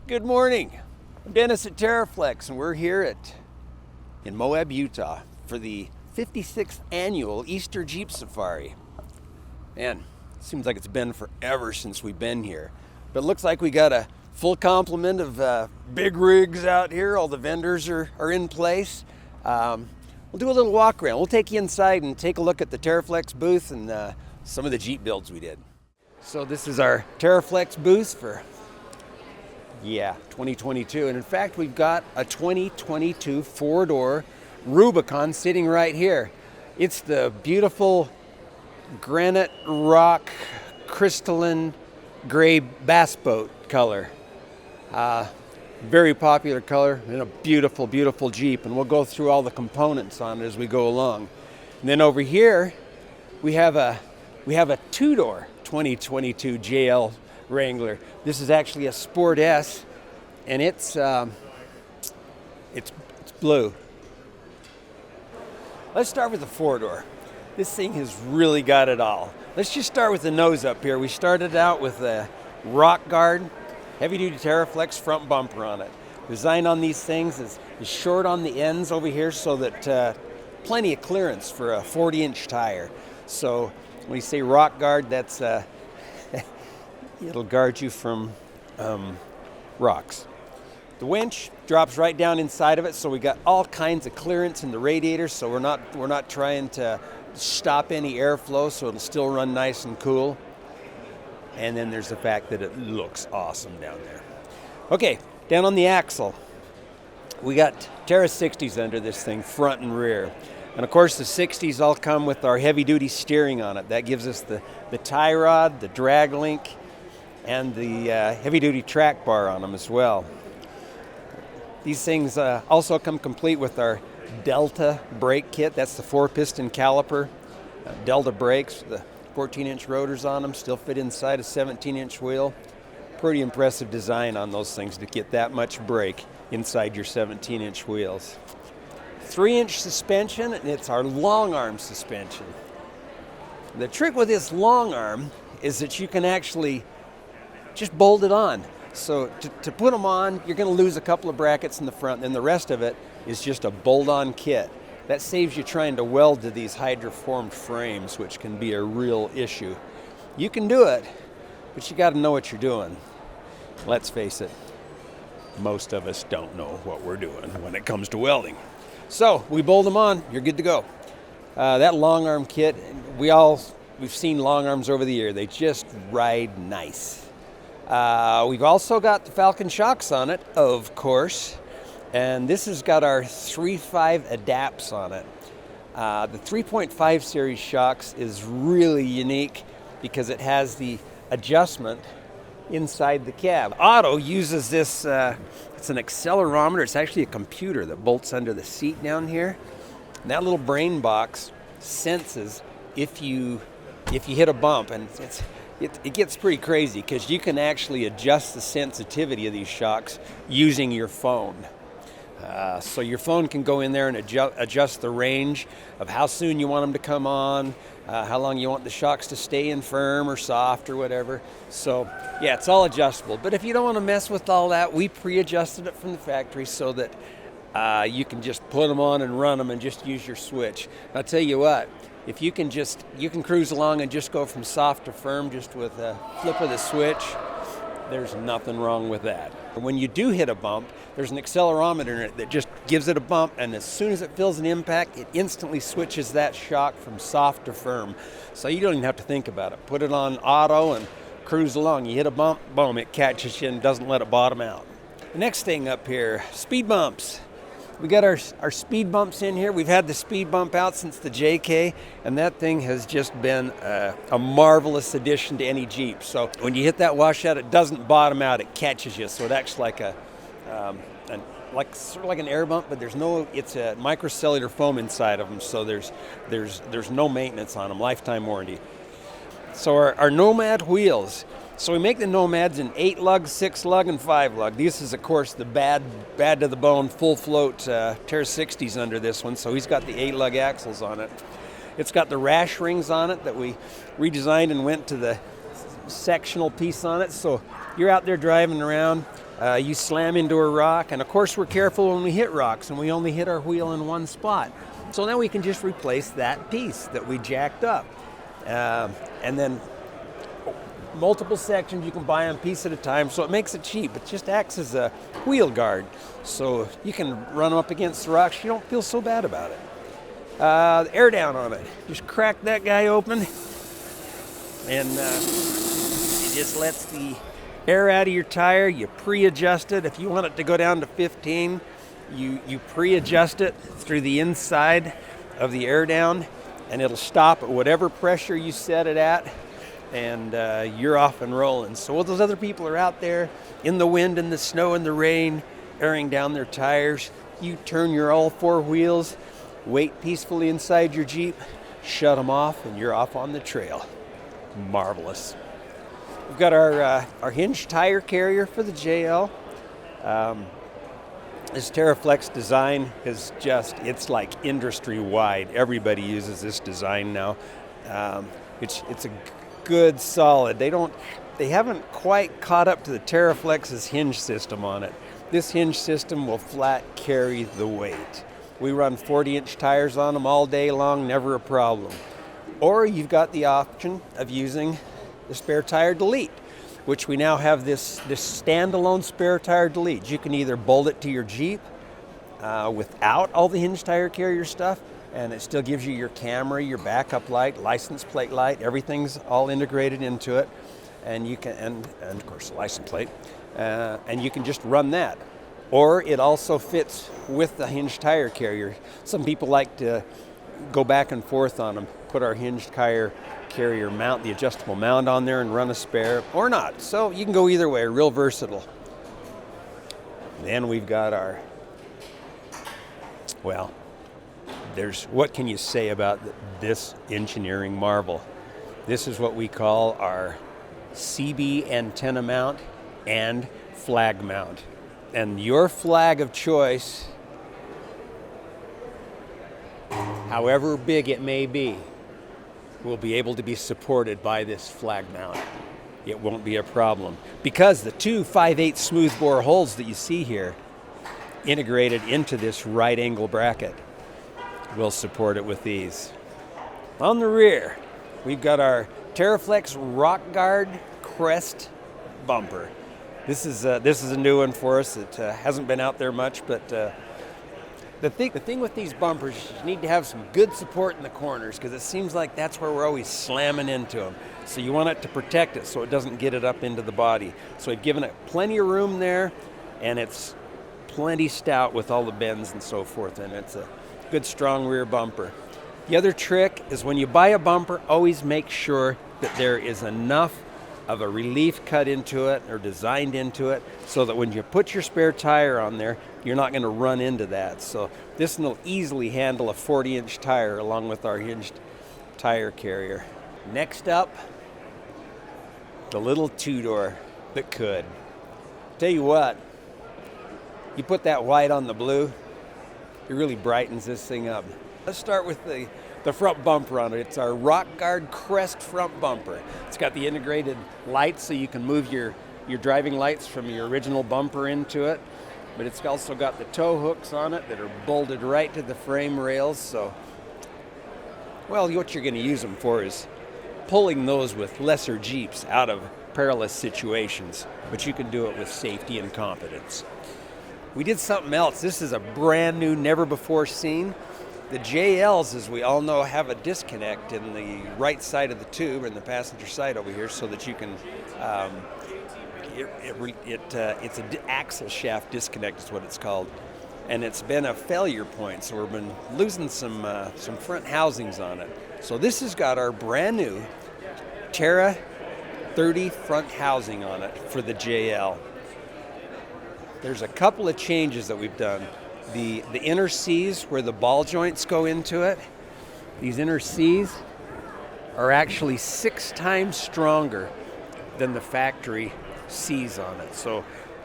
Good morning. I'm Dennis at TeraFlex, and we're here in Moab, Utah for the 56th annual Easter Jeep Safari. Man, it seems like it's been forever since we've been here. But it looks like we got a full complement of big rigs out here. All the vendors are in place. We'll do a little walk around. We'll take you inside and take a look at the TeraFlex booth and some of the Jeep builds we did. So this is our TeraFlex booth for 2022. And in fact, we've got a 2022 four-door Rubicon sitting right here. It's the beautiful granite rock crystalline gray bass boat color. Very popular color and a beautiful, beautiful Jeep. And we'll go through all the components on it as we go along. And then over here, we have a two-door 2022 JL Wrangler. This is actually a Sport S, and it's blue. Let's start with the four-door. This thing has really got it all. Let's just start with the nose up here. We started out with a rock guard, heavy-duty TeraFlex front bumper on it. Design on these things is short on the ends over here so that plenty of clearance for a 40-inch tire. So when you say rock guard, that's it'll guard you from rocks. The winch drops right down inside of it, so we got all kinds of clearance in the radiator, so we're not trying to stop any airflow, so it'll still run nice and cool. And then there's the fact that it looks awesome down there. Okay, down on the axle, we got TeraSixties under this thing, front and rear. And of course the 60s all come with our heavy-duty steering on it. That gives us the tie rod, the drag link, and the heavy-duty track bar on them as well. These things also come complete with our Delta brake kit. That's the 4-piston caliper. Delta brakes, the 14-inch rotors on them, still fit inside a 17-inch wheel. Pretty impressive design on those things to get that much brake inside your 17-inch wheels. 3-inch suspension, and it's our long arm suspension. The trick with this long arm is that you can actually just bolt it on. So to put them on, you're going to lose a couple of brackets in the front, and the rest of it is just a bolt-on kit. That saves you trying to weld to these hydroformed frames, which can be a real issue. You can do it, but you got to know what you're doing. Let's face it, most of us don't know what we're doing when it comes to welding. So we bolt them on, you're good to go. That long arm kit, we've seen long arms over the year. They just ride nice. We've also got the Falcon shocks on it, of course, and this has got our 3.5 adapts on it. The 3.5 series shocks is really unique because it has the adjustment inside the cab. Auto uses this, it's an accelerometer. It's actually a computer that bolts under the seat down here. And that little brain box senses if you hit a bump, and it gets pretty crazy because you can actually adjust the sensitivity of these shocks using your phone. So your phone can go in there and adjust the range of how soon you want them to come on, how long you want the shocks to stay in firm or soft or whatever. So yeah, it's all adjustable. But if you don't want to mess with all that, we pre-adjusted it from the factory so that you can just put them on and run them and just use your switch. I'll tell you what, if you can cruise along and just go from soft to firm just with a flip of the switch, there's nothing wrong with that. When you do hit a bump, there's an accelerometer in it that just gives it a bump, and as soon as it feels an impact, it instantly switches that shock from soft to firm. So you don't even have to think about it. Put it on auto and cruise along. You hit a bump, boom, it catches you and doesn't let it bottom out. The next thing up here, speed bumps. We got our speed bumps in here. We've had the speed bump out since the JK, and that thing has just been a marvelous addition to any Jeep. So when you hit that washout, it doesn't bottom out, it catches you. So it acts like sort of like an air bump, but it's a microcellular foam inside of them, so there's no maintenance on them, lifetime warranty. So our Nomad wheels. So we make the Nomads in 8-lug, 6-lug, and 5-lug. This is, of course, the bad to the bone, full float TeraSixties under this one. So he's got the 8-lug axles on it. It's got the rash rings on it that we redesigned and went to the sectional piece on it. So you're out there driving around, you slam into a rock, and of course we're careful when we hit rocks, and we only hit our wheel in one spot. So now we can just replace that piece that we jacked up. And then multiple sections you can buy on a piece at a time, so it makes it cheap. It just acts as a wheel guard, so you can run up against the rocks. You don't feel so bad about it. The air down on it, just crack that guy open, and it just lets the air out of your tire. You pre-adjust it. If you want it to go down to 15, you pre-adjust it through the inside of the air down, and it'll stop at whatever pressure you set it at, and you're off and rolling. So while those other people are out there in the wind and the snow and the rain, airing down their tires, you turn your all four wheels, wait peacefully inside your Jeep, shut them off, and you're off on the trail. Marvelous. We've got our hinged tire carrier for the JL. This TeraFlex design is it's like industry-wide. Everybody uses this design now. It's a good, solid. They haven't quite caught up to the TeraFlex's hinge system on it. This hinge system will flat carry the weight. We run 40-inch tires on them all day long, never a problem. Or you've got the option of using the spare tire delete, which we now have this standalone spare tire delete. You can either bolt it to your Jeep without all the hinge tire carrier stuff, and it still gives you your camera, your backup light, license plate light, everything's all integrated into it, and you can, and of course the license plate, and you can just run that. Or it also fits with the hinge tire carrier. Some people like to go back and forth on them, put our hinge tire carrier mount, the adjustable mount on there, and run a spare, or not. So you can go either way, real versatile. Then we've got what can you say about this engineering marvel? This is what we call our CB antenna mount and flag mount. And your flag of choice, however big it may be, will be able to be supported by this flag mount. It won't be a problem, because the two 5/8 smooth bore holes that you see here integrated into this right angle bracket will support it with these. On the rear, we've got our TeraFlex Rock Guard Crest bumper. This is a new one for us. It hasn't been out there much, but the thing with these bumpers, you need to have some good support in the corners, because it seems like that's where we're always slamming into them. So you want it to protect it so it doesn't get it up into the body. So we've given it plenty of room there, and it's plenty stout with all the bends and so forth, and it's a good strong rear bumper. The other trick is when you buy a bumper, always make sure that there is enough of a relief cut into it or designed into it so that when you put your spare tire on there, you're not going to run into that. So this will easily handle a 40-inch tire along with our hinged tire carrier. Next up, the little two-door that could. Tell you what, you put that white on the blue, it really brightens this thing up. Let's start with the front bumper on it. It's our Rock Guard Crest front bumper. It's got the integrated lights so you can move your driving lights from your original bumper into it. But it's also got the tow hooks on it that are bolted right to the frame rails. So, well, what you're going to use them for is pulling those with lesser Jeeps out of perilous situations. But you can do it with safety and confidence. We did something else. This is a brand new, never before seen. The JLs, as we all know, have a disconnect in the right side of the tube and the passenger side over here, so that you can. It's an axle shaft disconnect, is what it's called, and it's been a failure point. So we've been losing some front housings on it. So this has got our brand new Terra 30 front housing on it for the JL. There's a couple of changes that we've done. The inner C's where the ball joints go into it, these inner C's are actually 6 times stronger than the factory C's on it. So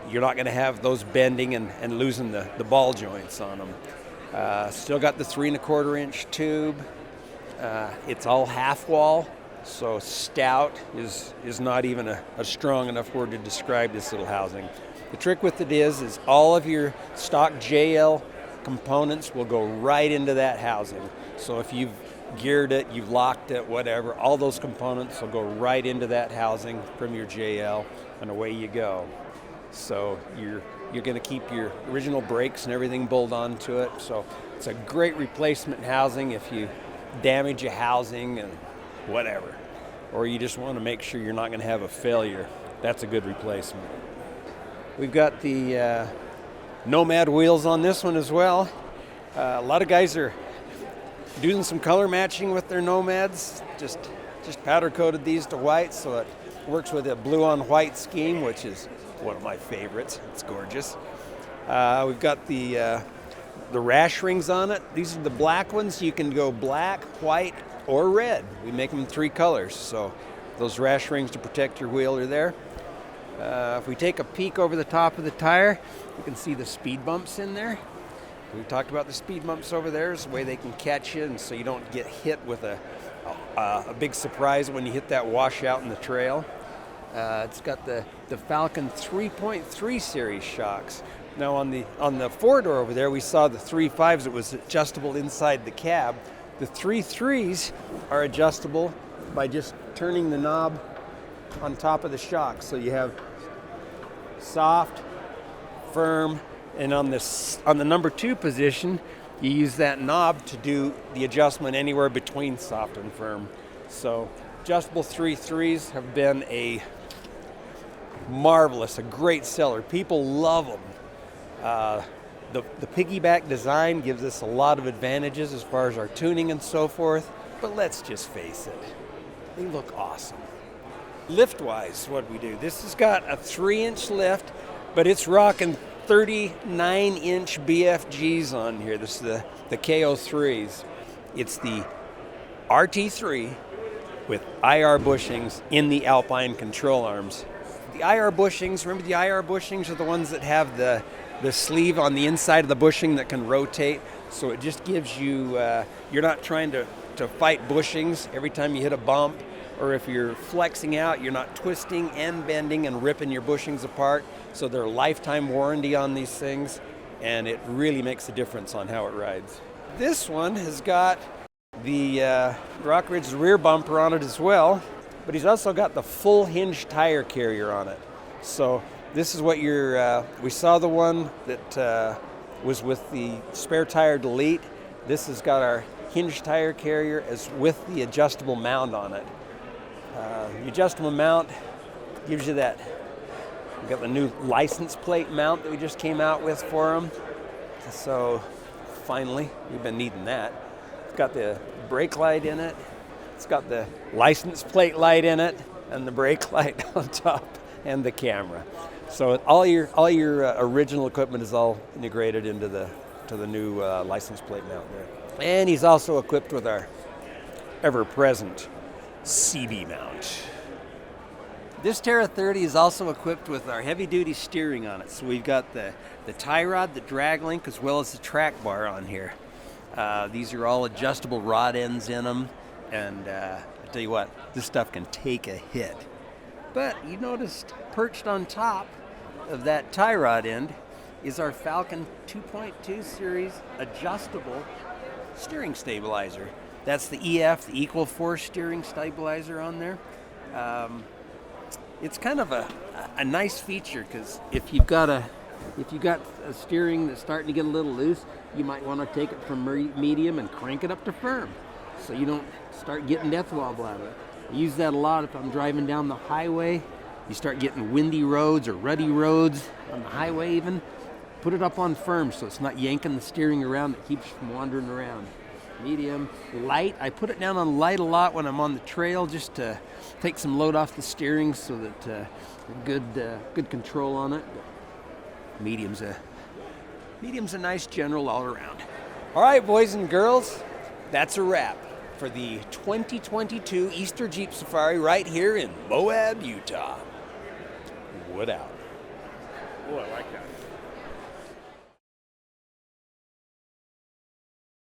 you're not going to have those bending and losing the ball joints on them. Still got the 3 1/4 inch tube. It's all half wall. So stout is not even a strong enough word to describe this little housing. The trick with it is all of your stock JL components will go right into that housing. So if you've geared it, you've locked it, whatever, all those components will go right into that housing from your JL, and away you go. So you're going to keep your original brakes and everything bolted onto it. So it's a great replacement housing if you damage a housing and whatever, or you just want to make sure you're not going to have a failure. That's a good replacement. We've got the Nomad wheels on this one as well. A lot of guys are doing some color matching with their Nomads. Just powder coated these to white, so it works with a blue on white scheme, which is one of my favorites. It's gorgeous. We've got the rash rings on it. These are the black ones. You can go black, white, or red. We make them in 3 colors, so those rash rings to protect your wheel are there. If we take a peek over the top of the tire, you can see the speed bumps in there. We talked about the speed bumps over there. It's the way they can catch you, and so you don't get hit with a big surprise when you hit that washout in the trail. It's got the Falcon 3.3 series shocks. Now on the 4-door over there, we saw the 3.5s. It was adjustable inside the cab. The 3.3s are adjustable by just turning the knob on top of the shock. So you have soft, firm, and on the number 2 position, you use that knob to do the adjustment anywhere between soft and firm. So adjustable 3.3s have been a great seller. People love them. The piggyback design gives us a lot of advantages as far as our tuning and so forth, but let's just face it, they look awesome. Lift-wise, what we do, this has got a 3-inch lift, but it's rocking 39-inch BFGs on here. This is the KO3s. It's the RT3 with IR bushings in the Alpine control arms. The IR bushings, remember the IR bushings are the ones that have the sleeve on the inside of the bushing that can rotate, so it just gives you, you're not trying to fight bushings every time you hit a bump, or if you're flexing out, you're not twisting and bending and ripping your bushings apart. So they're lifetime warranty on these things, and it really makes a difference on how it rides. This one has got the Rock Ridge rear bumper on it as well, but he's also got the full hinge tire carrier on it. So this is what we saw the one that was with the spare tire delete. This has got our hinge tire carrier as with the adjustable mount on it. The adjustable mount gives you that. We've got the new license plate mount that we just came out with for them. So finally, we've been needing that. It's got the brake light in it. It's got the license plate light in it and the brake light on top and the camera. So all your original equipment is all integrated into the new license plate mount there. And he's also equipped with our ever-present CB mount. This Terra 30 is also equipped with our heavy-duty steering on it. So we've got the tie rod, the drag link, as well as the track bar on here. These are all adjustable rod ends in them, and I tell you what, this stuff can take a hit. But you noticed perched on top of that tie rod end is our Falcon 2.2 series adjustable steering stabilizer. That's the EF, the Equal Force steering stabilizer on there. It's kind of a nice feature, because if you've got a steering that's starting to get a little loose, you might want to take it from medium and crank it up to firm, so you don't start getting death wobble out of it. I use that a lot if I'm driving down the highway. You start getting windy roads or rutty roads on the highway even. Put it up on firm so it's not yanking the steering around. It keeps you from wandering around. Medium, light. I put it down on light a lot when I'm on the trail, just to take some load off the steering, so that good control on it. Medium's a nice general all around. All right, boys and girls, that's a wrap for the 2022 Easter Jeep Safari right here in Moab, Utah. Wood out. Oh, I like that.